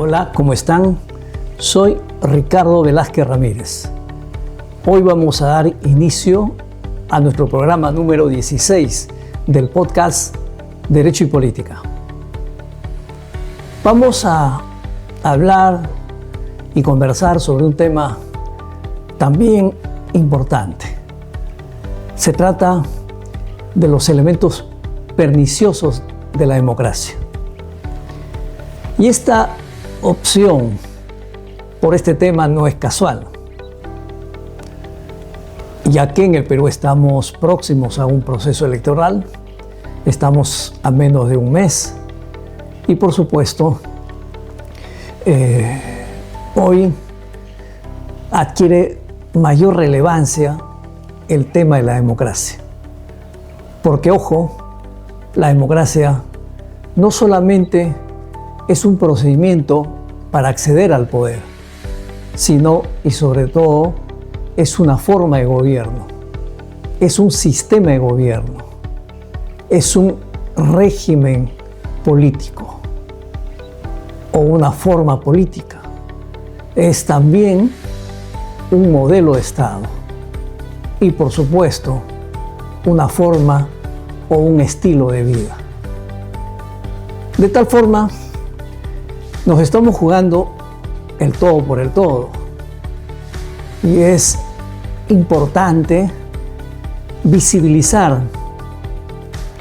Hola, ¿cómo están? Soy Ricardo Velázquez Ramírez. Hoy vamos a dar inicio a nuestro programa número 16 del podcast Derecho y Política. Vamos a hablar y conversar sobre un tema también importante. Se trata de los elementos perniciosos de la democracia. Y esta opción por este tema no es casual, ya que en el Perú estamos próximos a un proceso electoral, estamos a menos de un mes y por supuesto hoy adquiere mayor relevancia el tema de la democracia. Porque, ojo, la democracia no solamente es un procedimiento para acceder al poder, sino y sobre todo es una forma de gobierno, es un sistema de gobierno, es un régimen político o una forma política, es también un modelo de Estado y por supuesto una forma o un estilo de vida. De tal forma, nos estamos jugando el todo por el todo. Y es importante visibilizar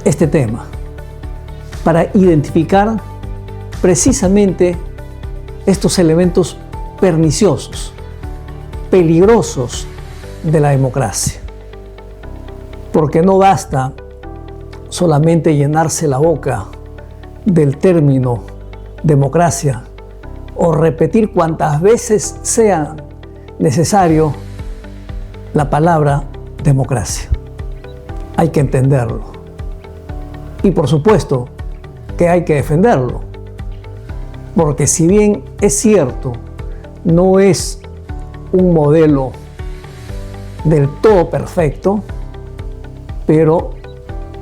este tema para identificar precisamente estos elementos perniciosos, peligrosos de la democracia. Porque no basta solamente llenarse la boca del término democracia o repetir cuantas veces sea necesario la palabra democracia. Hay que entenderlo. Y por supuesto que hay que defenderlo. Porque si bien es cierto, no es un modelo del todo perfecto, pero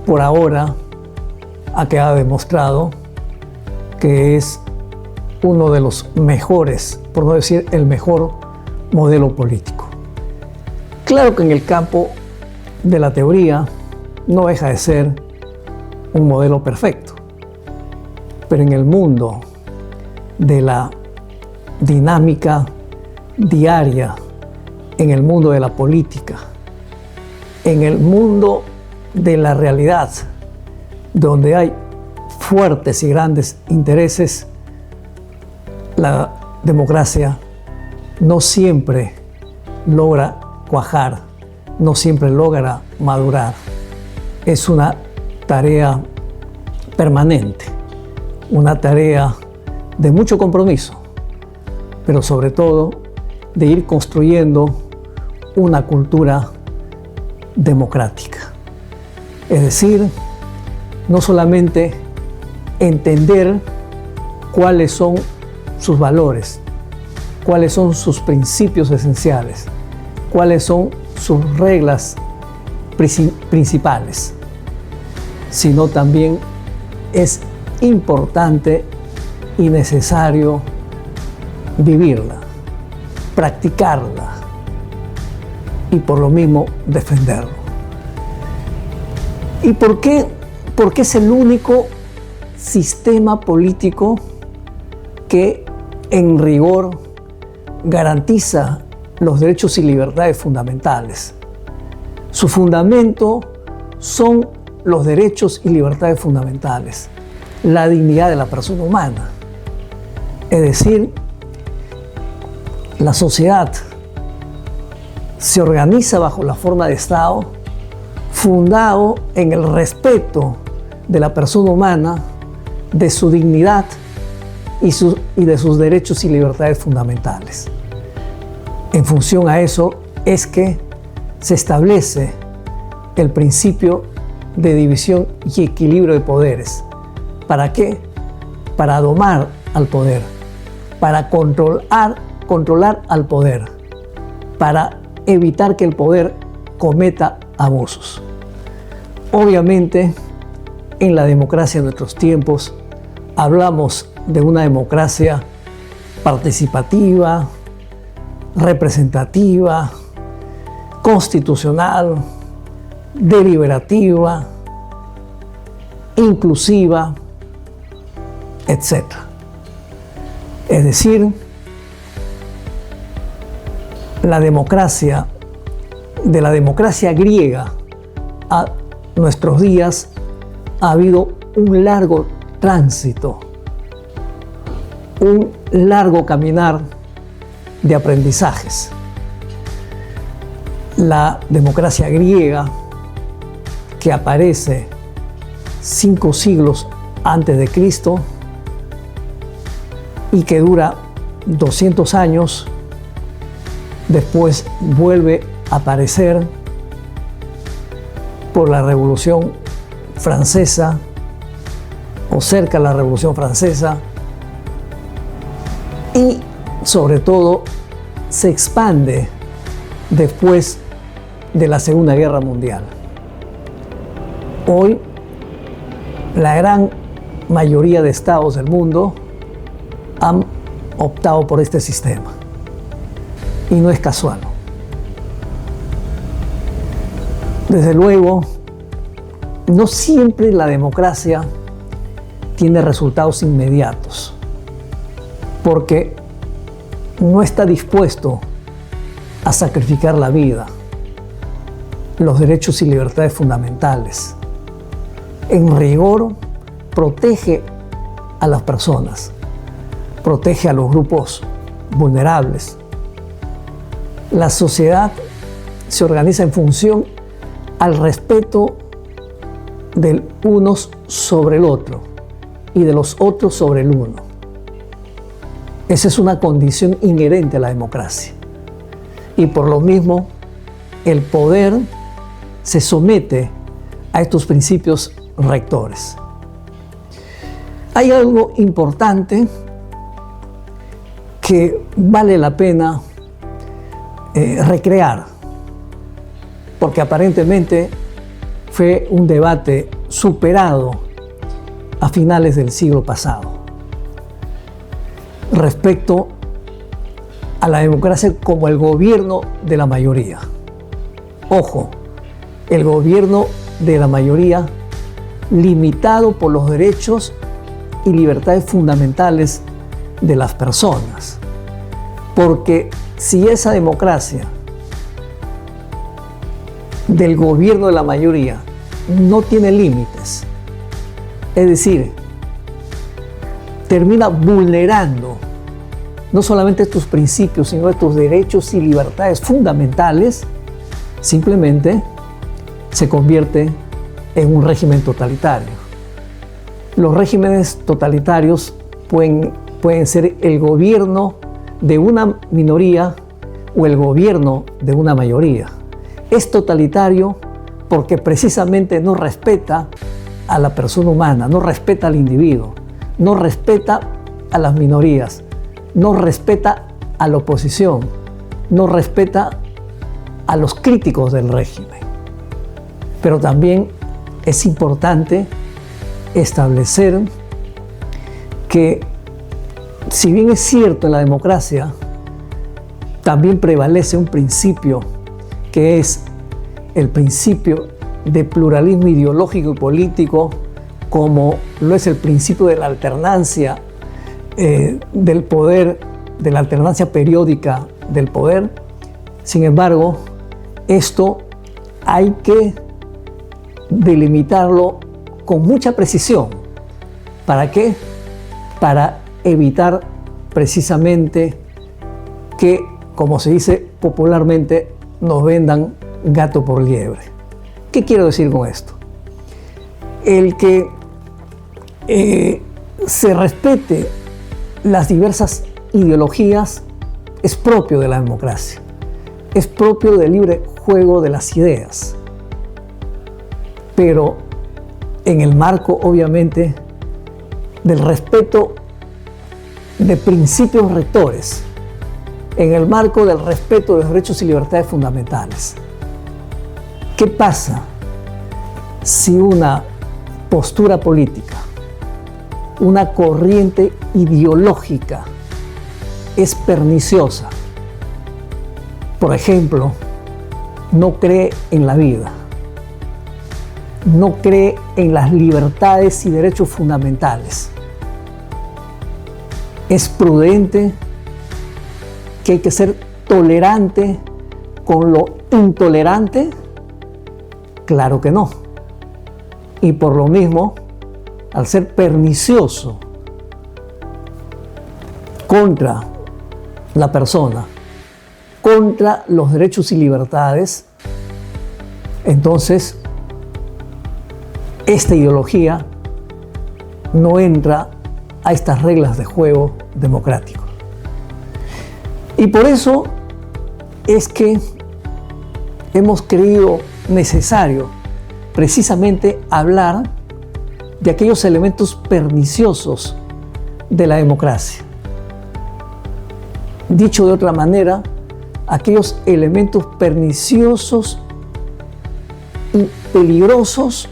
por ahora ha quedado demostrado que es uno de los mejores, por no decir el mejor modelo político. Claro que en el campo de la teoría no deja de ser un modelo perfecto, pero en el mundo de la dinámica diaria, en el mundo de la política, en el mundo de la realidad, donde hay fuertes y grandes intereses, la democracia no siempre logra cuajar, no siempre logra madurar. Es una tarea permanente, una tarea de mucho compromiso, pero sobre todo de ir construyendo una cultura democrática. Es decir, no solamente entender cuáles son sus valores, cuáles son sus principios esenciales, cuáles son sus reglas principales, sino también es importante y necesario vivirla, practicarla y por lo mismo defenderlo. ¿Y por qué? Porque es el único sistema político que en rigor garantiza los derechos y libertades fundamentales. Su fundamento son los derechos y libertades fundamentales, la dignidad de la persona humana. Es decir, la sociedad se organiza bajo la forma de Estado fundado en el respeto de la persona humana, de su dignidad y de sus derechos y libertades fundamentales. En función a eso es que se establece el principio de división y equilibrio de poderes. ¿Para qué? Para domar al poder, para controlar al poder, para evitar que el poder cometa abusos. Obviamente, en la democracia de nuestros tiempos, hablamos de una democracia participativa, representativa, constitucional, deliberativa, inclusiva, etc. Es decir, la democracia, de la democracia griega a nuestros días, ha habido un largo tránsito, un largo caminar de aprendizajes. La democracia griega, que aparece 5 siglos antes de Cristo y que dura 200 años, después vuelve a aparecer por la Revolución Francesa o cerca de la Revolución Francesa, y sobre todo se expande después de la Segunda Guerra Mundial. Hoy la gran mayoría de estados del mundo han optado por este sistema y no es casual. Desde luego, no siempre la democracia tiene resultados inmediatos, porque no está dispuesto a sacrificar la vida, los derechos y libertades fundamentales. En rigor, protege a las personas, protege a los grupos vulnerables. La sociedad se organiza en función al respeto del uno sobre el otro y de los otros sobre el uno. Esa es una condición inherente a la democracia. Y por lo mismo, el poder se somete a estos principios rectores. Hay algo importante que vale la pena recrear, porque aparentemente fue un debate superado a finales del siglo pasado respecto a la democracia como el gobierno de la mayoría. Ojo, el gobierno de la mayoría limitado por los derechos y libertades fundamentales de las personas. Porque si esa democracia del gobierno de la mayoría no tiene límites, es decir, termina vulnerando no solamente tus principios, sino tus derechos y libertades fundamentales, simplemente se convierte en un régimen totalitario. Los regímenes totalitarios pueden ser el gobierno de una minoría o el gobierno de una mayoría. Es totalitario porque precisamente no respeta a la persona humana, no respeta al individuo, no respeta a las minorías, no respeta a la oposición, no respeta a los críticos del régimen. Pero también es importante establecer que, si bien es cierto, en la democracia también prevalece un principio que es el principio de pluralismo ideológico y político, como lo es el principio de la alternancia del poder, de la alternancia periódica del poder. Sin embargo, esto hay que delimitarlo con mucha precisión. ¿Para qué? Para evitar precisamente que, como se dice popularmente, nos vendan gato por liebre. ¿Qué quiero decir con esto? El que se respete las diversas ideologías es propio de la democracia, es propio del libre juego de las ideas, pero en el marco, obviamente, del respeto de principios rectores, en el marco del respeto de los derechos y libertades fundamentales. ¿Qué pasa si una postura política, una corriente ideológica es perniciosa. Por ejemplo, no cree en la vida, no cree en las libertades y derechos fundamentales. Es prudente que hay que ser tolerante con lo intolerante. Claro que no. Y por lo mismo, al ser pernicioso contra la persona, contra los derechos y libertades, entonces esta ideología no entra a estas reglas de juego democrático. Y por eso es que hemos creído necesario precisamente hablar de aquellos elementos perniciosos de la democracia. Dicho de otra manera, aquellos elementos perniciosos y peligrosos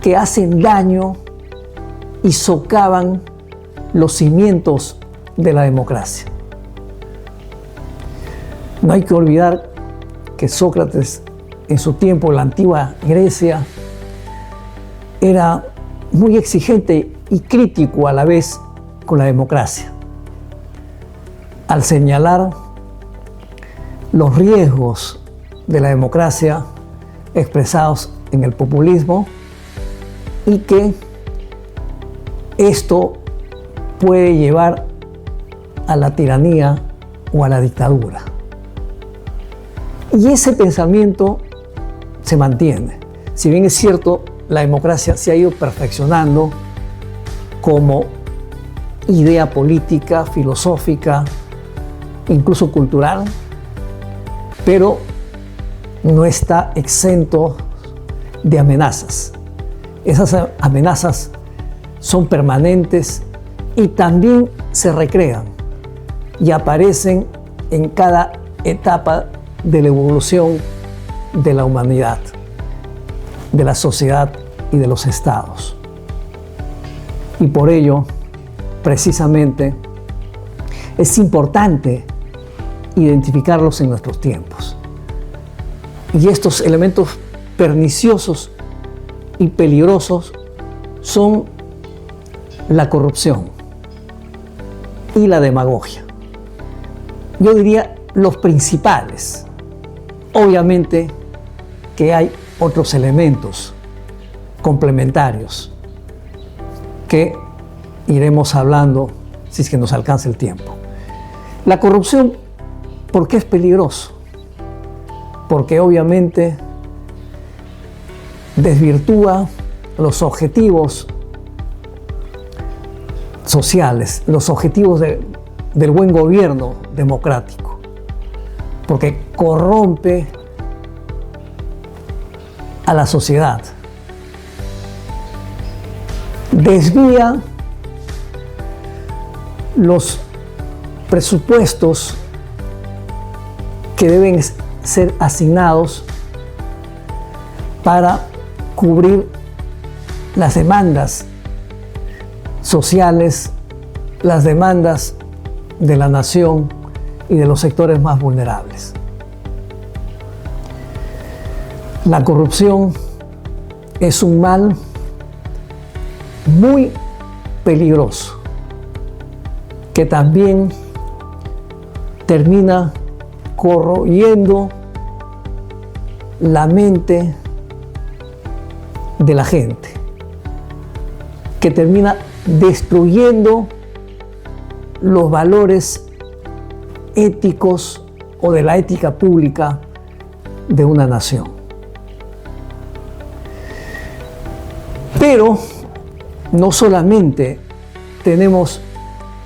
que hacen daño y socavan los cimientos de la democracia. No hay que olvidar que Sócrates, en su tiempo, en la antigua Grecia, era muy exigente y crítico a la vez con la democracia, al señalar los riesgos de la democracia expresados en el populismo y que esto puede llevar a la tiranía o a la dictadura. Y ese pensamiento se mantiene. Si bien es cierto, la democracia se ha ido perfeccionando como idea política, filosófica, incluso cultural, pero no está exento de amenazas. Esas amenazas son permanentes y también se recrean y aparecen en cada etapa de la evolución de la humanidad, de la sociedad y de los estados. Y por ello, precisamente, es importante identificarlos en nuestros tiempos. Y estos elementos perniciosos y peligrosos son la corrupción y la demagogia. Yo diría los principales. Obviamente que hay otros elementos complementarios que iremos hablando si es que nos alcanza el tiempo. La corrupción, ¿por qué es peligroso? Porque obviamente desvirtúa los objetivos sociales, los objetivos del buen gobierno democrático, porque corrompe a la sociedad, desvía los presupuestos que deben ser asignados para cubrir las demandas sociales, las demandas de la nación y de los sectores más vulnerables. La corrupción es un mal muy peligroso que también termina corroyendo la mente de la gente, que termina destruyendo los valores éticos o de la ética pública de una nación. Pero no solamente tenemos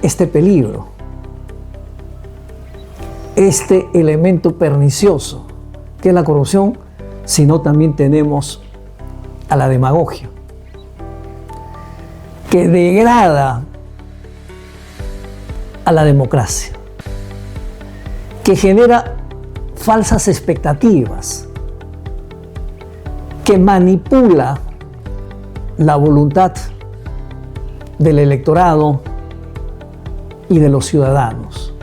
este peligro, este elemento pernicioso que es la corrupción, sino también tenemos a la demagogia, que degrada a la democracia, que genera falsas expectativas, que manipula la voluntad del electorado y de los ciudadanos.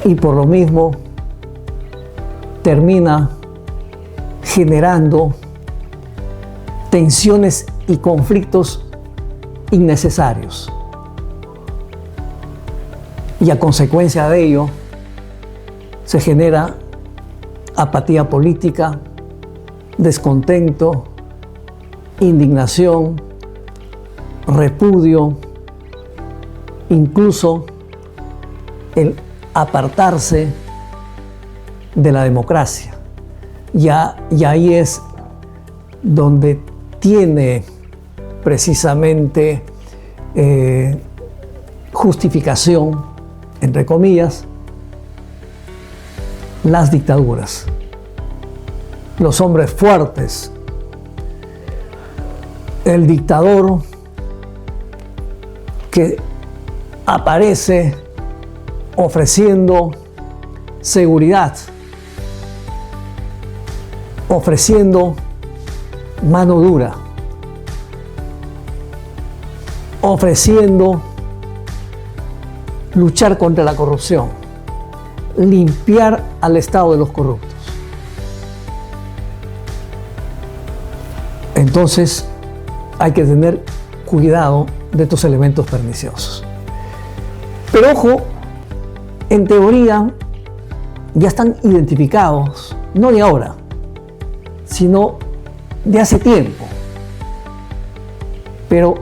Y por lo mismo termina generando tensiones y conflictos innecesarios. Y a consecuencia de ello se genera apatía política, descontento, indignación, repudio, incluso el apartarse de la democracia. Y ahí es donde tiene precisamente justificación, entre comillas, las dictaduras. Los hombres fuertes, el dictador que aparece ofreciendo seguridad, ofreciendo mano dura, ofreciendo luchar contra la corrupción, limpiar al Estado de los corruptos. Entonces hay que tener cuidado de estos elementos perniciosos. Pero ojo, en teoría ya están identificados, no de ahora, sino de hace tiempo. Pero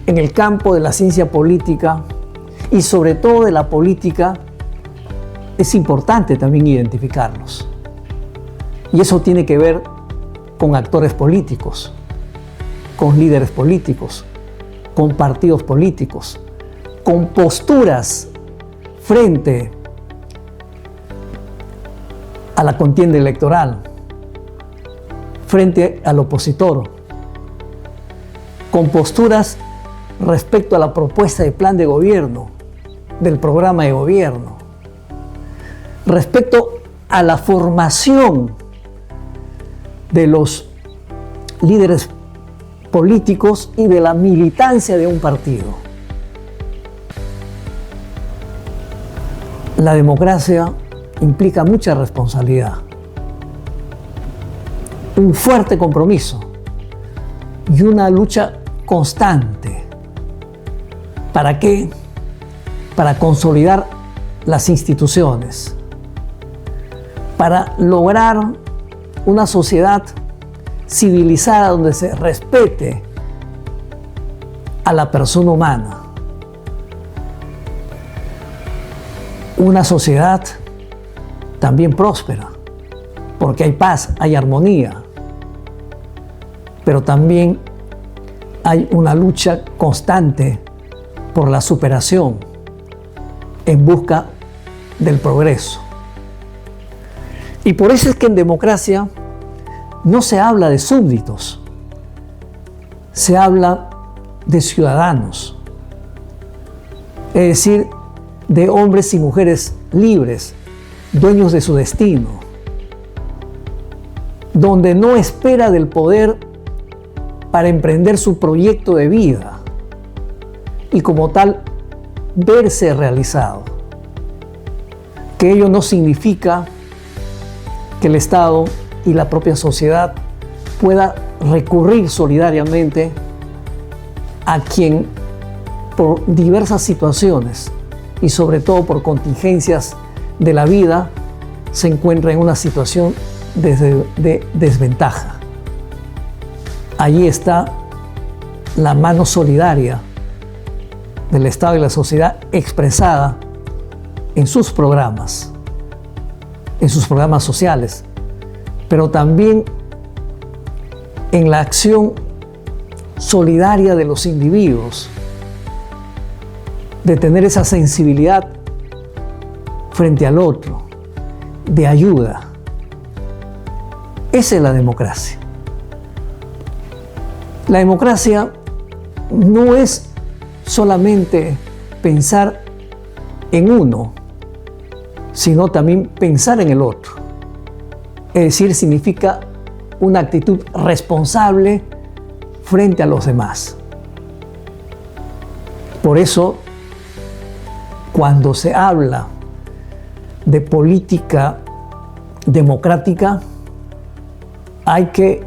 en el campo de la ciencia política y sobre todo de la política es importante también identificarlos. Y eso tiene que ver con actores políticos, con líderes políticos, con partidos políticos, con posturas frente a la contienda electoral, frente al opositor, con posturas respecto a la propuesta de plan de gobierno, del programa de gobierno, respecto a la formación de los líderes políticos y de la militancia de un partido. La democracia implica mucha responsabilidad, un fuerte compromiso y una lucha constante. ¿Para qué? Para consolidar las instituciones, para lograr una sociedad civilizada donde se respete a la persona humana. Una sociedad también próspera, porque hay paz, hay armonía, pero también hay una lucha constante por la superación en busca del progreso. Y por eso es que en democracia no se habla de súbditos, se habla de ciudadanos, es decir, de hombres y mujeres libres, dueños de su destino, donde no espera del poder para emprender su proyecto de vida y como tal verse realizado. Que ello no significa que el Estado y la propia sociedad pueda recurrir solidariamente a quien por diversas situaciones y sobre todo por contingencias de la vida se encuentra en una situación de desventaja. Allí está la mano solidaria del Estado y la sociedad expresada en sus programas sociales, pero también en la acción solidaria de los individuos, de tener esa sensibilidad frente al otro, de ayuda. Esa es la democracia. La democracia no es solamente pensar en uno, sino también pensar en el otro. Es decir, significa una actitud responsable frente a los demás. Por eso, cuando se habla de política democrática, hay que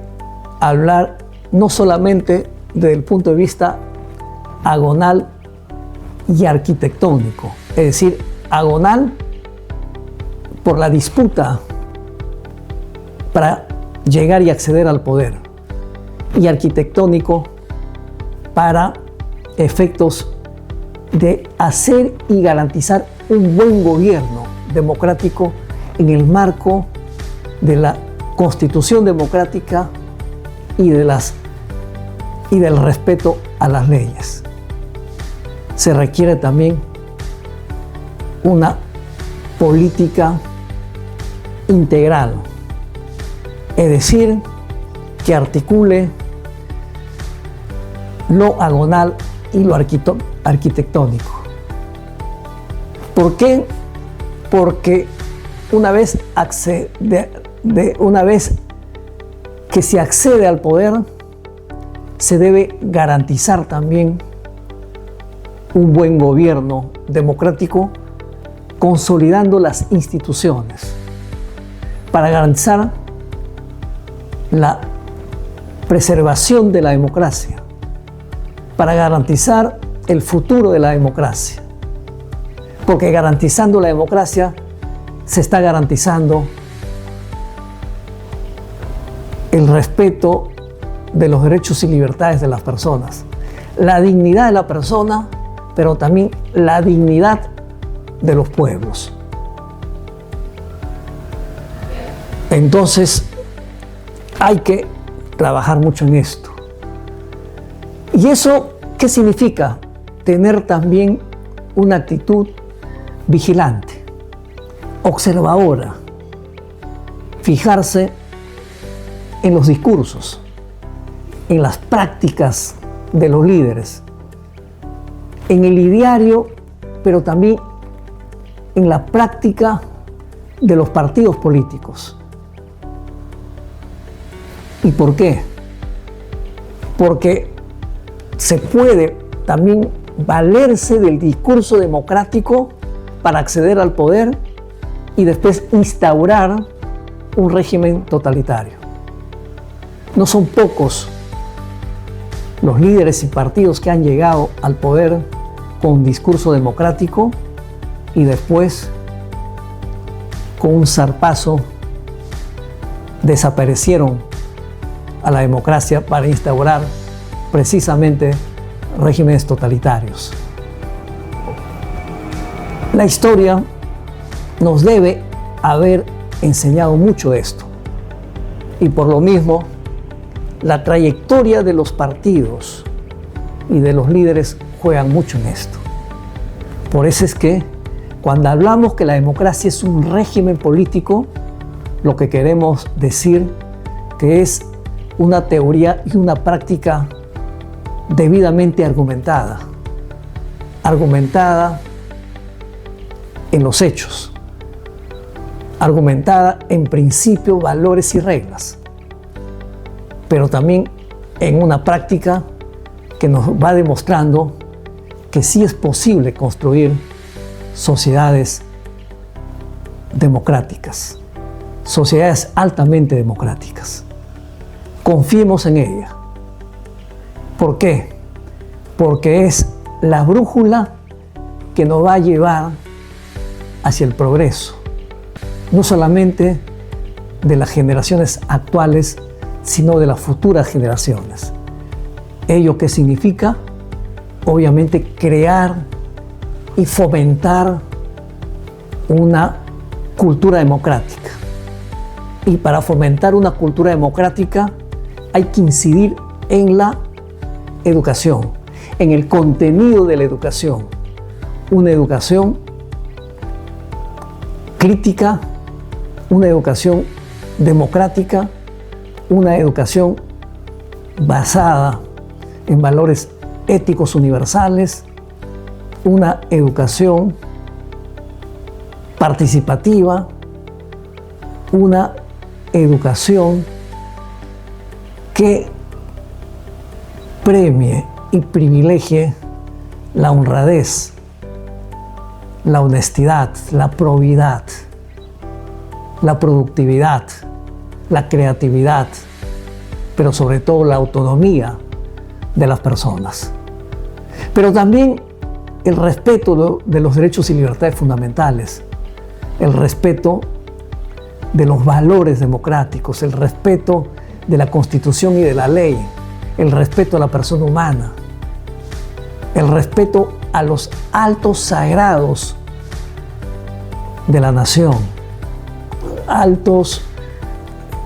hablar no solamente desde el punto de vista agonal y arquitectónico, es decir, agonal por la disputa para llegar y acceder al poder, y arquitectónico para efectos de hacer y garantizar un buen gobierno democrático en el marco de la Constitución democrática y del respeto a las leyes. Se requiere también una política integral, es decir, que articule lo agonal y lo arquitectónico. ¿Por qué? Porque una vez que se accede al poder, se debe garantizar también un buen gobierno democrático, consolidando las instituciones para garantizar la preservación de la democracia, para garantizar el futuro de la democracia. Porque garantizando la democracia se está garantizando el respeto de los derechos y libertades de las personas, la dignidad de la persona, pero también la dignidad de los pueblos. Entonces, hay que trabajar mucho en esto. ¿Y eso qué significa? Tener también una actitud vigilante, observadora, fijarse en los discursos, en las prácticas de los líderes, en el ideario, pero también en la práctica de los partidos políticos. ¿Y por qué? Porque se puede también valerse del discurso democrático para acceder al poder y después instaurar un régimen totalitario. No son pocos los líderes y partidos que han llegado al poder con un discurso democrático y después, con un zarpazo, desaparecieron a la democracia para instaurar precisamente regímenes totalitarios. La historia nos debe haber enseñado mucho de esto, y por lo mismo la trayectoria de los partidos y de los líderes juegan mucho en esto. Por eso es que cuando hablamos que la democracia es un régimen político, lo que queremos decir que es una teoría y una práctica debidamente argumentada en los hechos, argumentada en principios, valores y reglas, pero también en una práctica que nos va demostrando que sí es posible construir sociedades democráticas, sociedades altamente democráticas. Confiemos en ella. ¿Por qué? Porque es la brújula que nos va a llevar hacia el progreso, no solamente de las generaciones actuales, sino de las futuras generaciones. ¿Ello qué significa? Obviamente crear y fomentar una cultura democrática. Y para fomentar una cultura democrática hay que incidir en la educación, en el contenido de la educación. Una educación crítica, una educación democrática, una educación basada en valores éticos universales, una educación participativa, una educación que premie y privilegie la honradez, la honestidad, la probidad, la productividad, la creatividad, pero sobre todo la autonomía de las personas. Pero también el respeto de los derechos y libertades fundamentales, el respeto de los valores democráticos, el respeto de la Constitución y de la ley, el respeto a la persona humana, el respeto a los altos sagrados de la nación, altos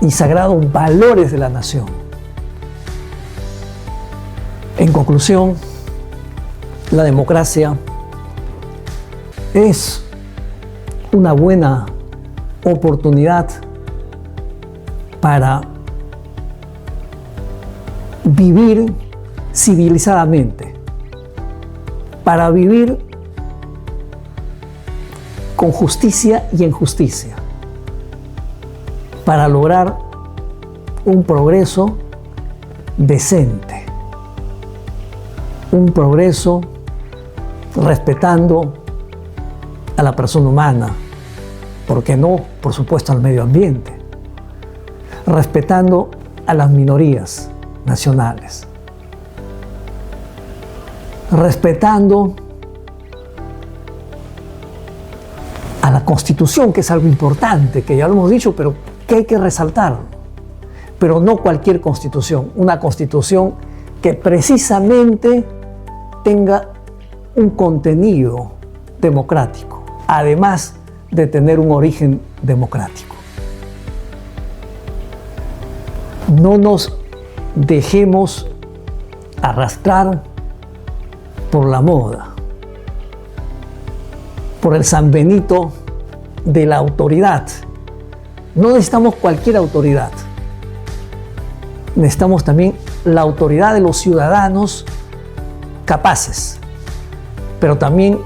y sagrados valores de la nación. En conclusión, la democracia es una buena oportunidad para vivir civilizadamente, para vivir con justicia y en justicia, para lograr un progreso decente, un progreso respetando a la persona humana, ¿por qué no? Por supuesto al medio ambiente, respetando a las minorías nacionales, respetando a la Constitución, que es algo importante, que ya lo hemos dicho, pero que hay que resaltarlo. Pero no cualquier Constitución, una Constitución que precisamente tenga un contenido democrático, además de tener un origen democrático. No nos dejemos arrastrar por la moda, por el San Benito de la autoridad. No necesitamos cualquier autoridad. Necesitamos también la autoridad de los ciudadanos capaces, pero también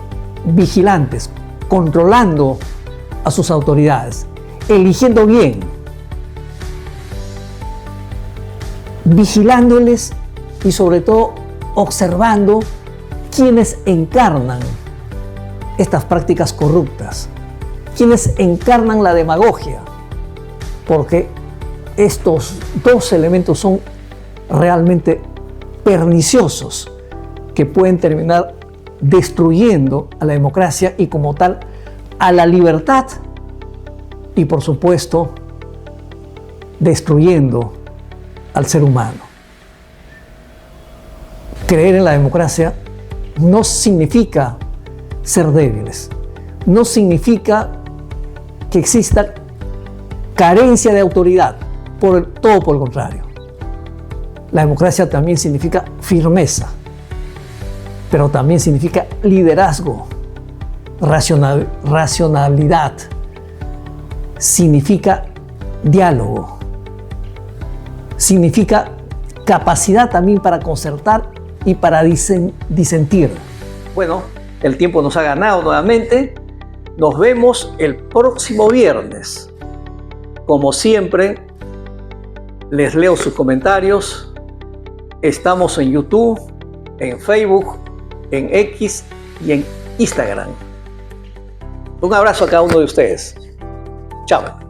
vigilantes, controlando a sus autoridades, eligiendo bien, vigilándoles y sobre todo observando quienes encarnan estas prácticas corruptas, quienes encarnan la demagogia, porque estos dos elementos son realmente perniciosos que pueden terminar destruyendo a la democracia y como tal a la libertad y por supuesto destruyendo al ser humano. Creer en la democracia no significa ser débiles, no significa que exista carencia de autoridad, todo por el contrario. La democracia también significa firmeza, pero también significa liderazgo, racionalidad, significa diálogo, significa capacidad también para concertar y para disentir. Bueno, el tiempo nos ha ganado nuevamente. Nos vemos el próximo viernes. Como siempre, les leo sus comentarios. Estamos en YouTube, en Facebook, en X y en Instagram. Un abrazo a cada uno de ustedes. Chao.